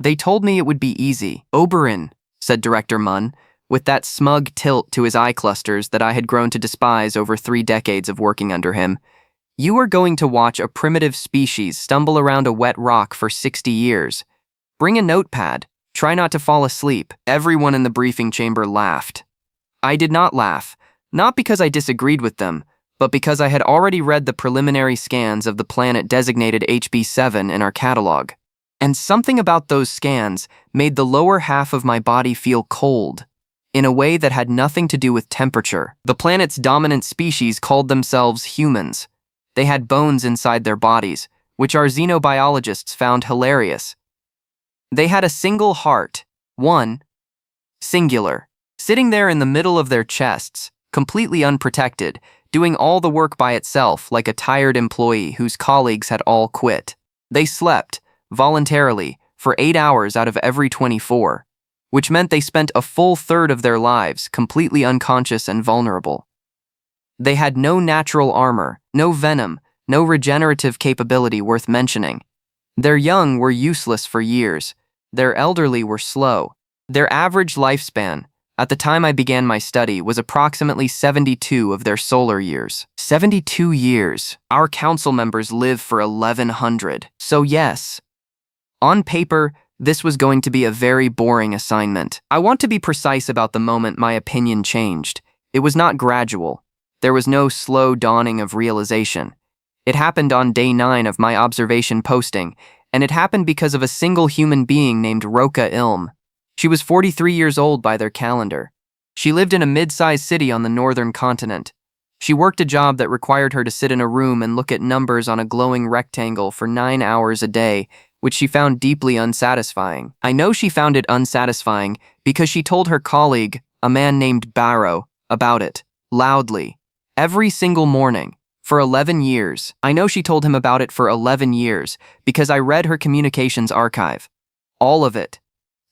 They told me it would be easy. Oberyn, said Director Munn, with that smug tilt to his eye clusters that I had grown to despise over 3 decades of working under him. You are going to watch a primitive species stumble around a wet rock for 60 years. Bring a notepad. Try not to fall asleep. Everyone in the briefing chamber laughed. I did not laugh, not because I disagreed with them, but because I had already read the preliminary scans of the planet designated HB7 in our catalog. And something about those scans made the lower half of my body feel cold, in a way that had nothing to do with temperature. The planet's dominant species called themselves humans. They had bones inside their bodies, which our xenobiologists found hilarious. They had a single heart, one, singular, sitting there in the middle of their chests, completely unprotected, doing all the work by itself like a tired employee whose colleagues had all quit. They slept, voluntarily, for 8 hours out of every 24, which meant they spent a full third of their lives completely unconscious and vulnerable. They had no natural armor, no venom, no regenerative capability worth mentioning. Their young were useless for years. Their elderly were slow. Their average lifespan, at the time I began my study, was approximately 72 of their solar years. 72 years. Our council members live for 1100. So yes, on paper, this was going to be a very boring assignment. I want to be precise about the moment my opinion changed. It was not gradual. There was no slow dawning of realization. It happened on day 9 of my observation posting, and it happened because of a single human being named Roka Ilm. She was 43 years old by their calendar. She lived in a mid-sized city on the northern continent. She worked a job that required her to sit in a room and look at numbers on a glowing rectangle for 9 hours a day, which she found deeply unsatisfying. I know she found it unsatisfying because she told her colleague, a man named Barrow, about it, loudly, every single morning, for 11 years. I know she told him about it for 11 years because I read her communications archive. All of it.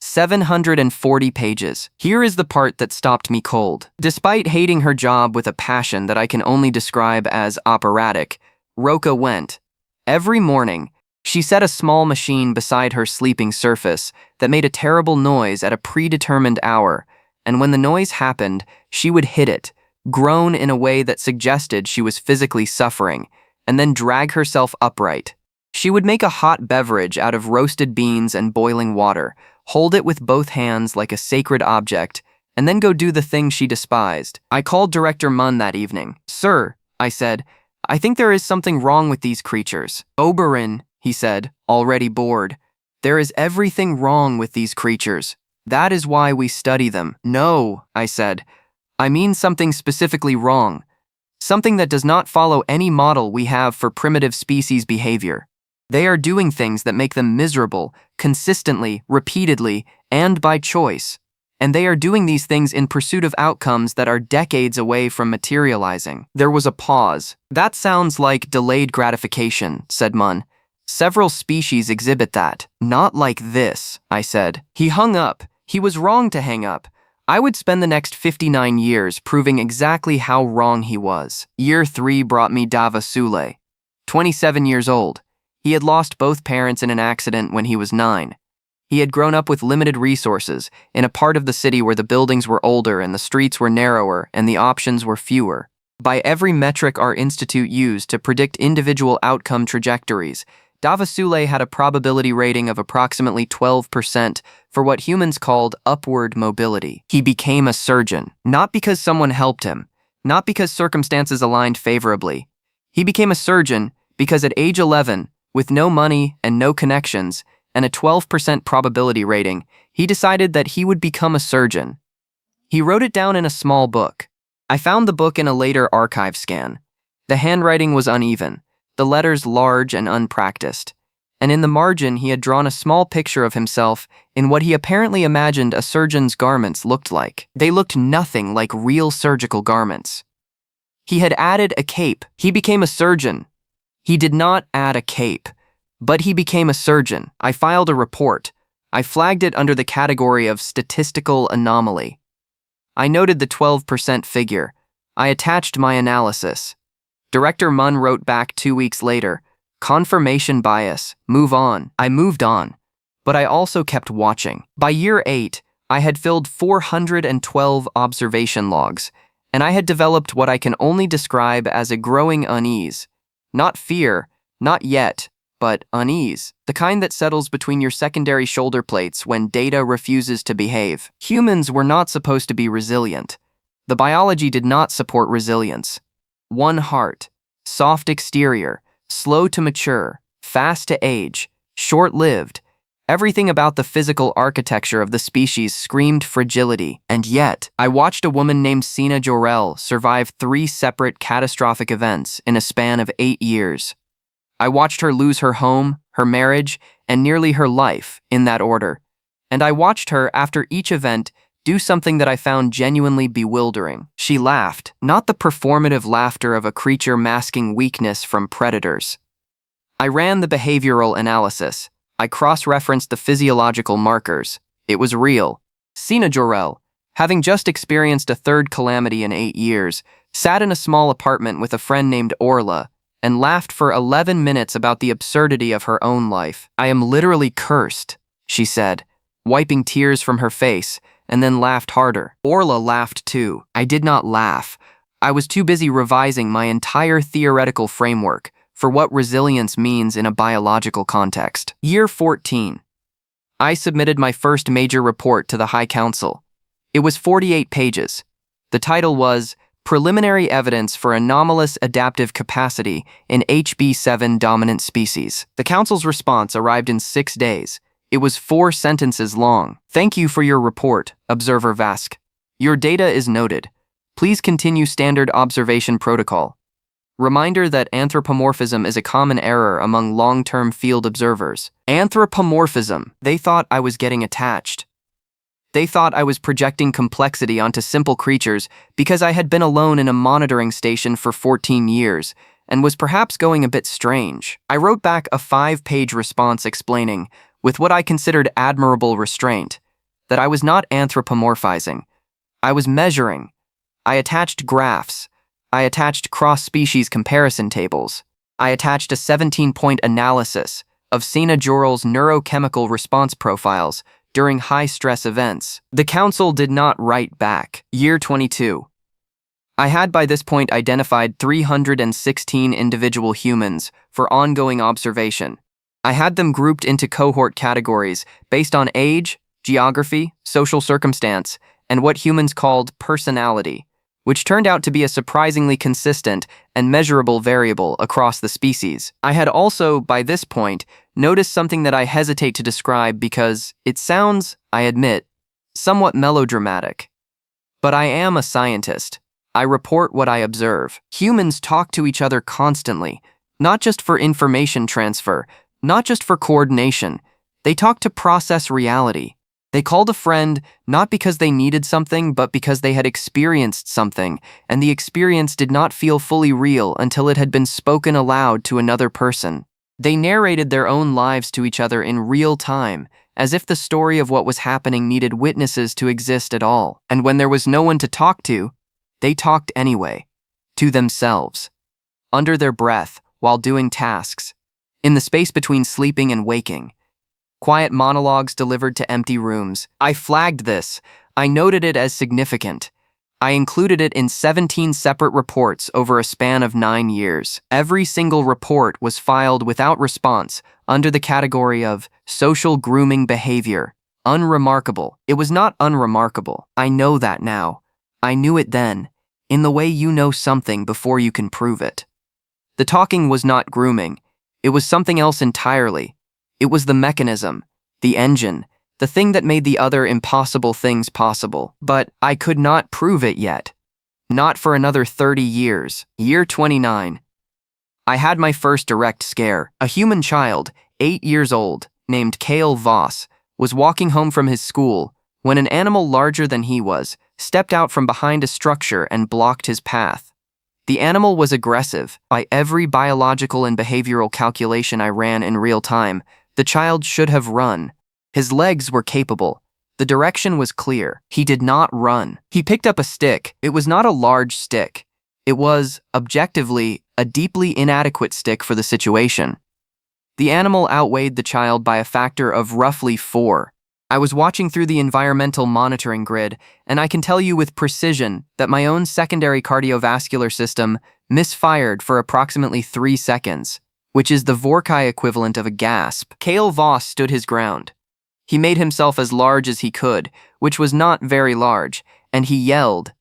740 pages. Here is the part that stopped me cold. Despite hating her job with a passion that I can only describe as operatic, Roka went. Every morning, she set a small machine beside her sleeping surface that made a terrible noise at a predetermined hour, and when the noise happened, she would hit it, groan in a way that suggested she was physically suffering, and then drag herself upright. She would make a hot beverage out of roasted beans and boiling water, hold it with both hands like a sacred object, and then go do the thing she despised. I called Director Munn that evening. Sir, I said, I think there is something wrong with these creatures. Oberyn, he said, already bored. There is everything wrong with these creatures. That is why we study them. No, I said. I mean something specifically wrong. Something that does not follow any model we have for primitive species behavior. They are doing things that make them miserable, consistently, repeatedly, and by choice. And they are doing these things in pursuit of outcomes that are decades away from materializing. There was a pause. That sounds like delayed gratification, said Munn. Several species exhibit that. Not like this, I said. He hung up. He was wrong to hang up. I would spend the next 59 years proving exactly how wrong he was. Year 3 brought me Dava Sule, 27 years old. He had lost both parents in an accident when he was 9. He had grown up with limited resources, in a part of the city where the buildings were older and the streets were narrower and the options were fewer. By every metric our institute used to predict individual outcome trajectories, Dava Sule had a probability rating of approximately 12% for what humans called upward mobility. He became a surgeon, not because someone helped him, not because circumstances aligned favorably. He became a surgeon because at age 11, with no money and no connections, and a 12% probability rating, he decided that he would become a surgeon. He wrote it down in a small book. I found the book in a later archive scan. The handwriting was uneven, the letters large and unpracticed, and in the margin he had drawn a small picture of himself in what he apparently imagined a surgeon's garments looked like. They looked nothing like real surgical garments. He had added a cape. He became a surgeon. He did not add a cape, but he became a surgeon. I filed a report. I flagged it under the category of statistical anomaly. I noted the 12% figure. I attached my analysis. Director Munn wrote back 2 weeks later, confirmation bias, move on. I moved on. but I also kept watching. By year 8, I had filled 412 observation logs, and I had developed what I can only describe as a growing unease. Not fear, not yet, but unease, the kind that settles between your secondary shoulder plates when data refuses to behave. Humans were not supposed to be resilient. The biology did not support resilience. One heart, soft exterior, slow to mature, fast to age, short-lived. Everything about the physical architecture of the species screamed fragility, and yet, I watched a woman named Sina Jorel survive 3 separate catastrophic events in a span of 8 years. I watched her lose her home, her marriage, and nearly her life, in that order. And I watched her, after each event, do something that I found genuinely bewildering. She laughed, not the performative laughter of a creature masking weakness from predators. I ran the behavioral analysis. I cross-referenced the physiological markers. It was real. Sina Jorel, having just experienced a 3rd calamity in 8 years, sat in a small apartment with a friend named Orla and laughed for 11 minutes about the absurdity of her own life. "I am literally cursed," she said, wiping tears from her face, and then laughed harder. Orla laughed too. I did not laugh. I was too busy revising my entire theoretical framework for what resilience means in a biological context. Year 14. I submitted my first major report to the High Council. It was 48 pages. The title was Preliminary Evidence for Anomalous Adaptive Capacity in HB7 Dominant Species. The Council's response arrived in 6 days. It was 4 sentences long. "Thank you for your report, Observer Vask. Your data is noted. Please continue standard observation protocol. Reminder that anthropomorphism is a common error among long-term field observers." Anthropomorphism. They thought I was getting attached. They thought I was projecting complexity onto simple creatures because I had been alone in a monitoring station for 14 years and was perhaps going a bit strange. I wrote back a 5-page response explaining, with what I considered admirable restraint, that I was not anthropomorphizing. I was measuring. I attached graphs. I attached cross-species comparison tables. I attached a 17-point analysis of Sina Jorel's neurochemical response profiles during high-stress events. The Council did not write back. Year 22. I had by this point identified 316 individual humans for ongoing observation. I had them grouped into cohort categories based on age, geography, social circumstance, and what humans called personality, which turned out to be a surprisingly consistent and measurable variable across the species. I had also, by this point, noticed something that I hesitate to describe because it sounds, I admit, somewhat melodramatic. But I am a scientist. I report what I observe. Humans talk to each other constantly, not just for information transfer, not just for coordination. They talk to process reality. They called a friend not because they needed something, but because they had experienced something, and the experience did not feel fully real until it had been spoken aloud to another person. They narrated their own lives to each other in real time, as if the story of what was happening needed witnesses to exist at all. And when there was no one to talk to, they talked anyway, to themselves, under their breath, while doing tasks, in the space between sleeping and waking. Quiet monologues delivered to empty rooms. I flagged this. I noted it as significant. I included it in 17 separate reports over a span of 9 years. Every single report was filed without response under the category of social grooming behavior. Unremarkable. It was not unremarkable. I know that now. I knew it then, in the way you know something before you can prove it. The talking was not grooming. It was something else entirely. It was the mechanism, the engine, the thing that made the other impossible things possible. But I could not prove it yet. Not for another 30 years. Year 29. I had my first direct scare. A human child, 8 years old, named Kale Voss, was walking home from his school when an animal larger than he was stepped out from behind a structure and blocked his path. The animal was aggressive. By every biological and behavioral calculation I ran in real time, the child should have run. His legs were capable. The direction was clear. He did not run. He picked up a stick. It was not a large stick. It was, objectively, a deeply inadequate stick for the situation. The animal outweighed the child by a factor of roughly 4. I was watching through the environmental monitoring grid, and I can tell you with precision that my own secondary cardiovascular system misfired for approximately 3 seconds, which is the Vorkai equivalent of a gasp. Kale Voss stood his ground. He made himself as large as he could, which was not very large, and he yelled.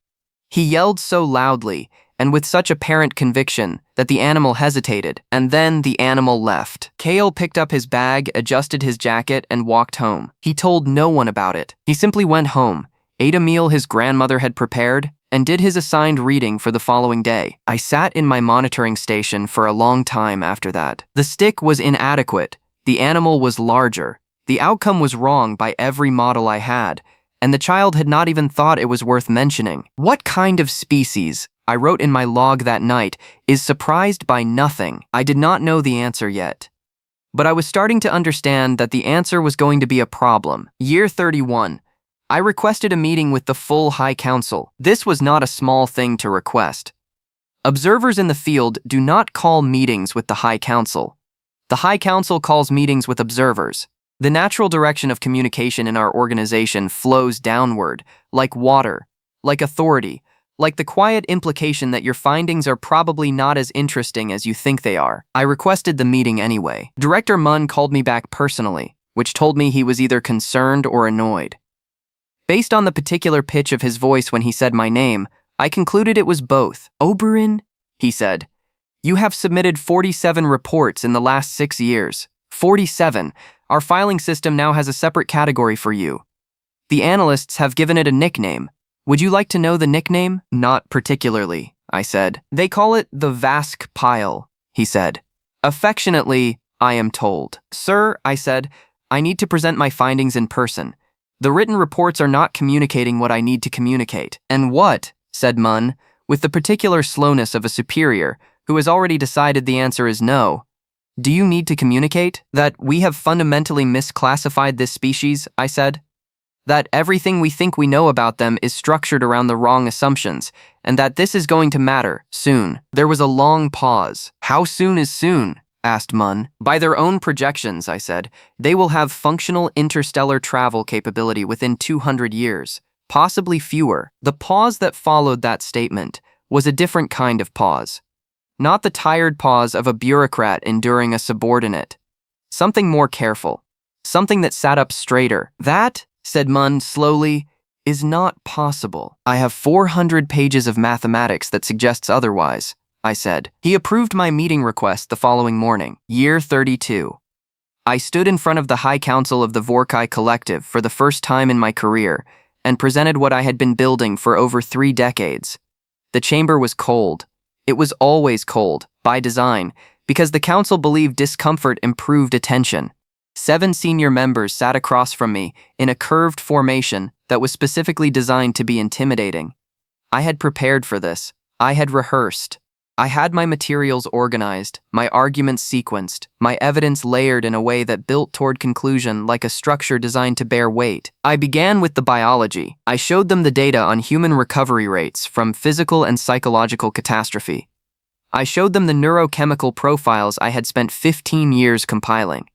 He yelled so loudly and with such apparent conviction that the animal hesitated, and then the animal left. Kale picked up his bag, adjusted his jacket, and walked home. He told no one about it. He simply went home, ate a meal his grandmother had prepared, and did his assigned reading for the following day. I sat in my monitoring station for a long time after that. The stick was inadequate. The animal was larger. The outcome was wrong by every model I had, and the child had not even thought it was worth mentioning. What kind of species, I wrote in my log that night, is surprised by nothing? I did not know the answer yet. But I was starting to understand that the answer was going to be a problem. Year 31. I requested a meeting with the full High Council. This was not a small thing to request. Observers in the field do not call meetings with the High Council. The High Council calls meetings with observers. The natural direction of communication in our organization flows downward, like water, like authority, like the quiet implication that your findings are probably not as interesting as you think they are. I requested the meeting anyway. Director Munn called me back personally, which told me he was either concerned or annoyed. Based on the particular pitch of his voice when he said my name, I concluded it was both. Oberyn, he said, you have submitted 47 reports in the last 6 years. 47. Our filing system now has a separate category for you. The analysts have given it a nickname. Would you like to know the nickname? Not particularly, I said. They call it the Vask Pile, he said. Affectionately, I am told. Sir, I said, I need to present my findings in person. The written reports are not communicating what I need to communicate. And what? Said Munn, with the particular slowness of a superior who has already decided the answer is no. Do you need to communicate? That we have fundamentally misclassified this species, I said. That everything we think we know about them is structured around the wrong assumptions, and that this is going to matter soon. There was a long pause. How soon is soon? Asked Munn. By their own projections, I said, they will have functional interstellar travel capability within 200 years, possibly fewer. The pause that followed that statement was a different kind of pause. Not the tired pause of a bureaucrat enduring a subordinate. Something more careful. Something that sat up straighter. That, said Munn slowly, is not possible. I have 400 pages of mathematics that suggests otherwise, I said. He approved my meeting request the following morning. Year 32. I stood in front of the High Council of the Vorkai Collective for the first time in my career and presented what I had been building for over 3 decades. The chamber was cold. It was always cold, by design, because the council believed discomfort improved attention. 7 senior members sat across from me in a curved formation that was specifically designed to be intimidating. I had prepared for this. I had rehearsed. I had my materials organized, my arguments sequenced, my evidence layered in a way that built toward conclusion like a structure designed to bear weight. I began with the biology. I showed them the data on human recovery rates from physical and psychological catastrophe. I showed them the neurochemical profiles I had spent 15 years compiling.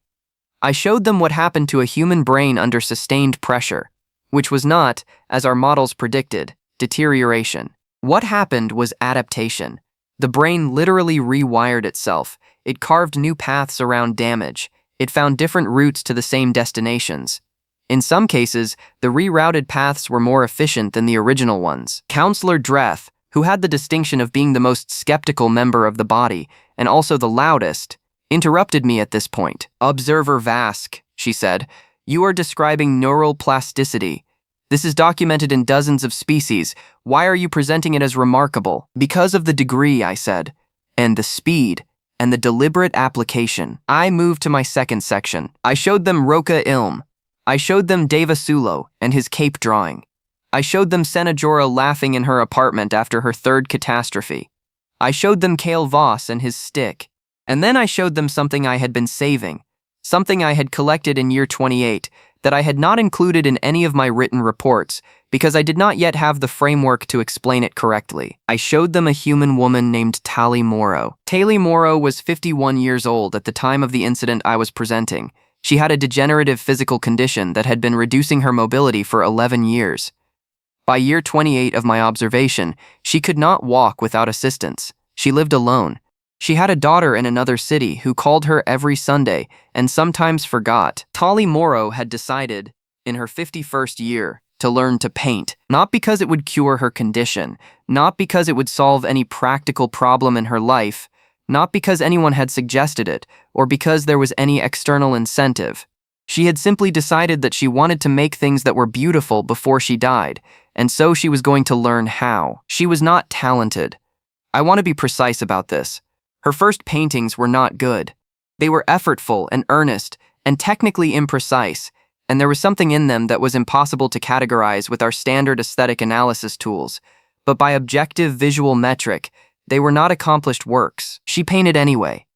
I showed them what happened to a human brain under sustained pressure, which was not, as our models predicted, deterioration. What happened was adaptation. The brain literally rewired itself. It carved new paths around damage. It found different routes to the same destinations. In some cases, the rerouted paths were more efficient than the original ones. Counselor Dreth, who had the distinction of being the most skeptical member of the body, and also the loudest, interrupted me at this point. Observer Vask, she said, you are describing neural plasticity. This is documented in dozens of species. Why are you presenting it as remarkable? Because of the degree, I said, and the speed, and the deliberate application. I moved to my second section. I showed them Roka Ilm. I showed them Deva Sulo and his cape drawing. I showed them Senajora laughing in her apartment after her 3rd catastrophe. I showed them Kale Voss and his stick. And then I showed them something I had been saving, something I had collected in year 28 that I had not included in any of my written reports because I did not yet have the framework to explain it correctly. I showed them a human woman named Tali Morrow. Tali Morrow was 51 years old at the time of the incident I was presenting. She had a degenerative physical condition that had been reducing her mobility for 11 years. By year 28 of my observation, she could not walk without assistance. She lived alone. She had a daughter in another city who called her every Sunday and sometimes forgot. Tali Morrow had decided, in her 51st year, to learn to paint, not because it would cure her condition, not because it would solve any practical problem in her life, not because anyone had suggested it, or because there was any external incentive. She had simply decided that she wanted to make things that were beautiful before she died, and so she was going to learn how. She was not talented. I want to be precise about this. Her first paintings were not good. They were effortful and earnest, and technically imprecise, and there was something in them that was impossible to categorize with our standard aesthetic analysis tools. But by objective visual metric, they were not accomplished works. She painted anyway.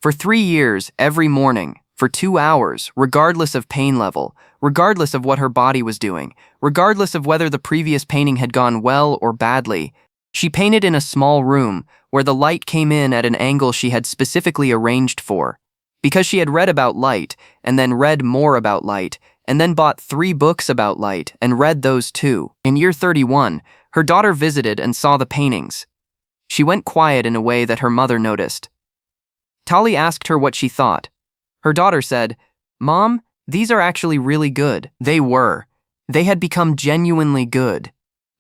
For 3 years, every morning, for 2 hours, regardless of pain level, regardless of what her body was doing, regardless of whether the previous painting had gone well or badly, she painted in a small room where the light came in at an angle she had specifically arranged for. Because she had read about light, and then read more about light, and then bought 3 books about light and read those too. In year 31, her daughter visited and saw the paintings. She went quiet in a way that her mother noticed. Tali asked her what she thought. Her daughter said, "Mom, these are actually really good." They were. They had become genuinely good.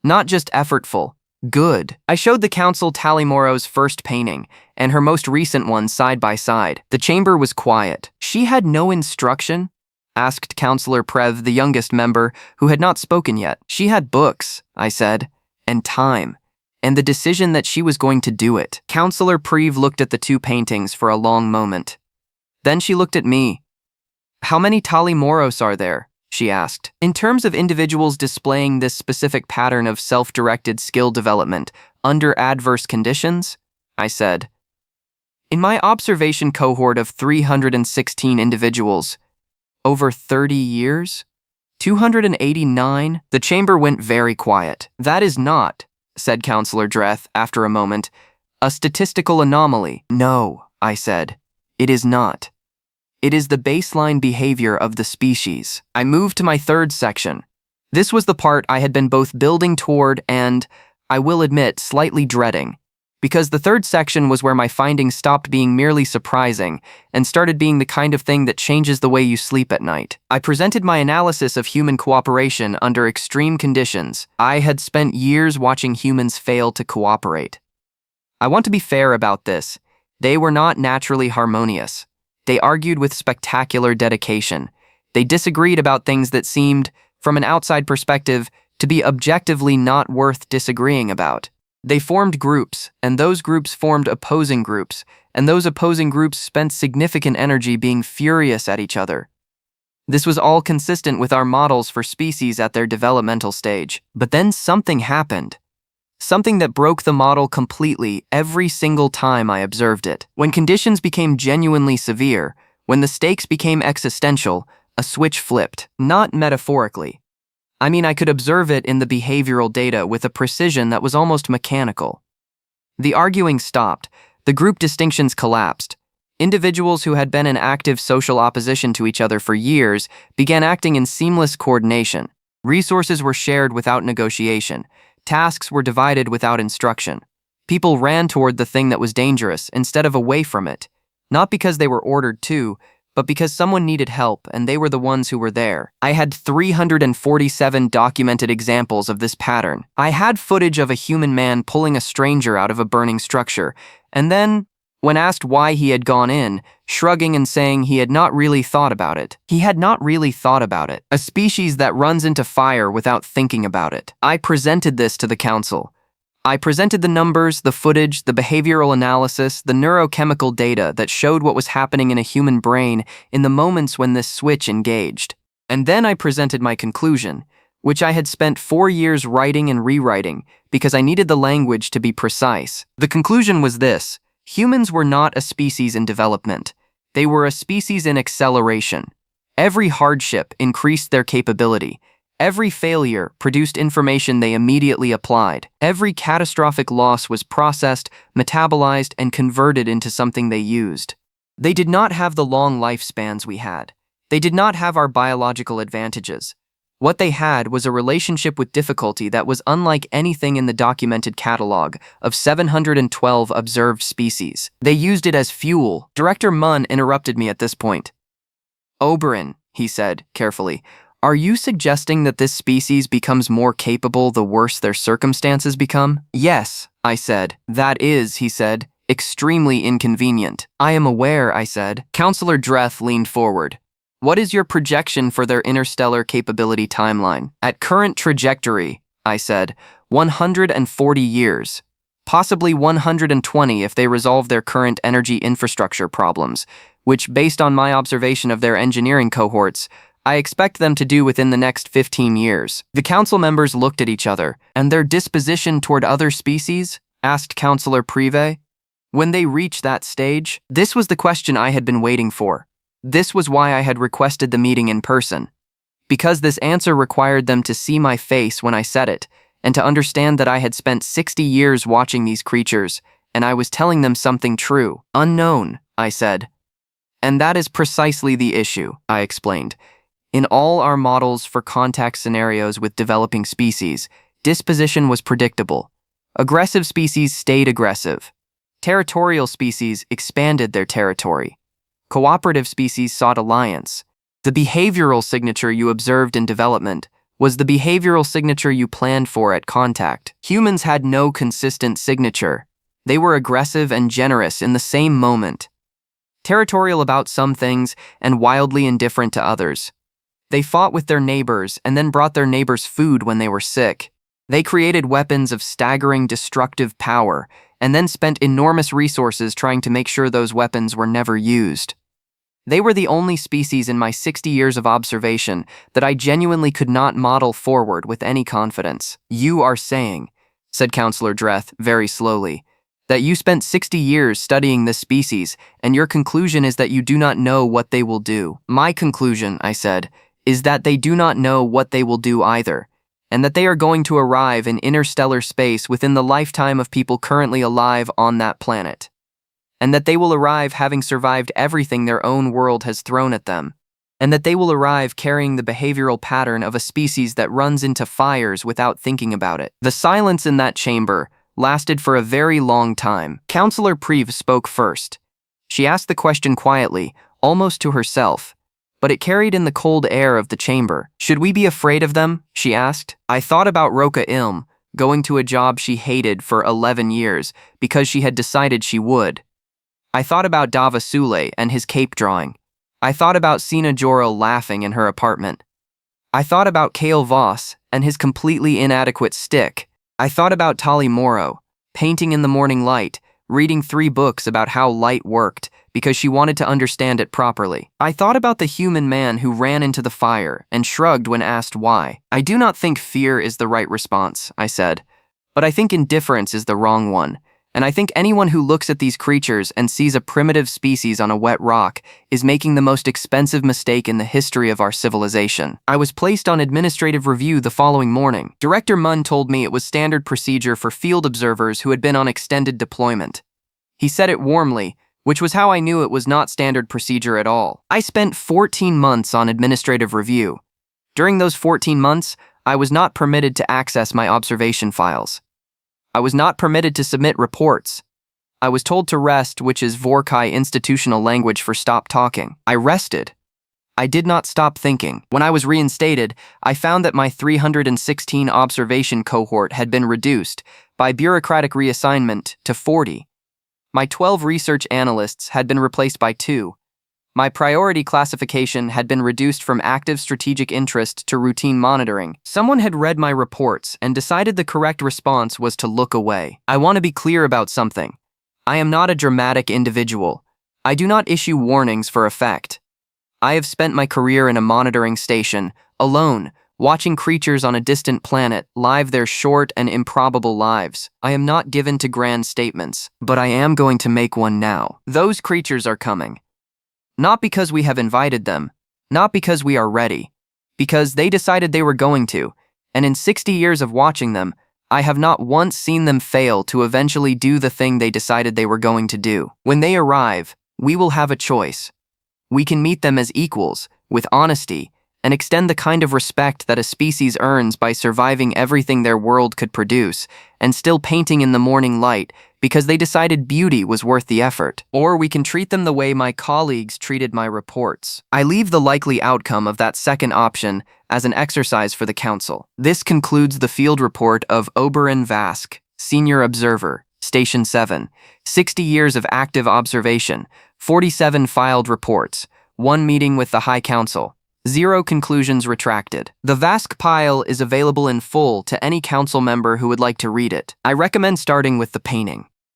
Not just effortful. Good. I showed the council Tali Morrow's first painting and her most recent one side by side. The chamber was quiet. "She had no instruction?" asked Councillor Prev, the youngest member, who had not spoken yet. "She had books," I said, "and time, and the decision that she was going to do it." Councillor Prev looked at the 2 paintings for a long moment. Then she looked at me. "How many Tali Morrows are there?" she asked. "In terms of individuals displaying this specific pattern of self-directed skill development under adverse conditions?" I said. "In my observation cohort of 316 individuals, over 30 years? 289? The chamber went very quiet. "That is not," said Councillor Dreth after a moment, "a statistical anomaly." "No," I said, "it is not. It is the baseline behavior of the species." I moved to my 3rd section. This was the part I had been both building toward and, I will admit, slightly dreading, because the 3rd section was where my findings stopped being merely surprising and started being the kind of thing that changes the way you sleep at night. I presented my analysis of human cooperation under extreme conditions. I had spent years watching humans fail to cooperate. I want to be fair about this. They were not naturally harmonious. They argued with spectacular dedication. They disagreed about things that seemed, from an outside perspective, to be objectively not worth disagreeing about. They formed groups, and those groups formed opposing groups, and those opposing groups spent significant energy being furious at each other. This was all consistent with our models for species at their developmental stage. But then something happened. Something that broke the model completely every single time I observed it. When conditions became genuinely severe, when the stakes became existential, a switch flipped. Not metaphorically. I mean, I could observe it in the behavioral data with a precision that was almost mechanical. The arguing stopped. The group distinctions collapsed. Individuals who had been in active social opposition to each other for years began acting in seamless coordination. Resources were shared without negotiation. Tasks were divided without instruction. People ran toward the thing that was dangerous instead of away from it, not because they were ordered to, but because someone needed help and they were the ones who were there. I had 347 documented examples of this pattern. I had footage of a human man pulling a stranger out of a burning structure, and then, when asked why he had gone in, shrugging and saying he had not really thought about it. He had not really thought about it. A species that runs into fire without thinking about it. I presented this to the council. I presented the numbers, the footage, the behavioral analysis, the neurochemical data that showed what was happening in a human brain in the moments when this switch engaged. And then I presented my conclusion, which I had spent 4 years writing and rewriting because I needed the language to be precise. The conclusion was this: humans were not a species in development. They were a species in acceleration. Every hardship increased their capability. Every failure produced information they immediately applied. Every catastrophic loss was processed, metabolized, and converted into something they used. They did not have the long lifespans we had. They did not have our biological advantages. What they had was a relationship with difficulty that was unlike anything in the documented catalog of 712 observed species. They used it as fuel. Director Munn interrupted me at this point. "Oberyn," he said, carefully, "are you suggesting that this species becomes more capable the worse their circumstances become?" "Yes," I said. "That is," he said, "extremely inconvenient." "I am aware," I said. Counselor Dreth leaned forward. "What is your projection for their interstellar capability timeline?" "At current trajectory," I said, 140 years. Possibly 120 if they resolve their current energy infrastructure problems, which, based on my observation of their engineering cohorts, I expect them to do within the next 15 years. The council members looked at each other. "And their disposition toward other species?" asked Counselor Prive. "When they reach that stage?" This was the question I had been waiting for. This was why I had requested the meeting in person. Because this answer required them to see my face when I said it, and to understand that I had spent 60 years watching these creatures, and I was telling them something true. "Unknown," I said. "And that is precisely the issue," I explained. "In all our models for contact scenarios with developing species, disposition was predictable. Aggressive species stayed aggressive. Territorial species expanded their territory. Cooperative species sought alliance. The behavioral signature you observed in development was the behavioral signature you planned for at contact. Humans had no consistent signature. They were aggressive and generous in the same moment. Territorial about some things and wildly indifferent to others. They fought with their neighbors and then brought their neighbors food when they were sick. They created weapons of staggering destructive power and then spent enormous resources trying to make sure those weapons were never used. They were the only species in my 60 years of observation that I genuinely could not model forward with any confidence." "You are saying," said Counselor Dreth very slowly, "that you spent 60 years studying this species, and your conclusion is that you do not know what they will do." "My conclusion," I said, "is that they do not know what they will do either, and that they are going to arrive in interstellar space within the lifetime of people currently alive on that planet, and that they will arrive having survived everything their own world has thrown at them, and that they will arrive carrying the behavioral pattern of a species that runs into fires without thinking about it." The silence in that chamber lasted for a very long time. Counselor Prive spoke first. She asked the question quietly, almost to herself, but it carried in the cold air of the chamber. "Should we be afraid of them?" she asked. I thought about Roka Ilm, going to a job she hated for 11 years because she had decided she would. I thought about Dava Sule and his cape drawing. I thought about Sina Jorel laughing in her apartment. I thought about Kale Voss and his completely inadequate stick. I thought about Tali Morrow, painting in the morning light, reading 3 books about how light worked because she wanted to understand it properly. I thought about the human man who ran into the fire and shrugged when asked why. "I do not think fear is the right response," I said, "but I think indifference is the wrong one. And I think anyone who looks at these creatures and sees a primitive species on a wet rock is making the most expensive mistake in the history of our civilization." I was placed on administrative review the following morning. Director Munn told me it was standard procedure for field observers who had been on extended deployment. He said it warmly, which was how I knew it was not standard procedure at all. I spent 14 months on administrative review. During those 14 months, I was not permitted to access my observation files. I was not permitted to submit reports. I was told to rest, which is Vorkai institutional language for stop talking. I rested. I did not stop thinking. When I was reinstated, I found that my 316 observation cohort had been reduced, by bureaucratic reassignment, to 40. My 12 research analysts had been replaced by 2. My priority classification had been reduced from active strategic interest to routine monitoring. Someone had read my reports and decided the correct response was to look away. I want to be clear about something. I am not a dramatic individual. I do not issue warnings for effect. I have spent my career in a monitoring station, alone, watching creatures on a distant planet live their short and improbable lives. I am not given to grand statements, but I am going to make one now. Those creatures are coming. Not because we have invited them, not because we are ready, because they decided they were going to, and in 60 years of watching them, I have not once seen them fail to eventually do the thing they decided they were going to do. When they arrive, we will have a choice. We can meet them as equals, with honesty, and extend the kind of respect that a species earns by surviving everything their world could produce, and still painting in the morning light because they decided beauty was worth the effort. Or we can treat them the way my colleagues treated my reports. I leave the likely outcome of that second option as an exercise for the council. This concludes the field report of Oberon Vask, Senior Observer, Station 7, 60 years of active observation, 47 filed reports, 1 meeting with the High Council, 0 conclusions retracted. The Vask pile is available in full to any council member who would like to read it. I recommend starting with the painting.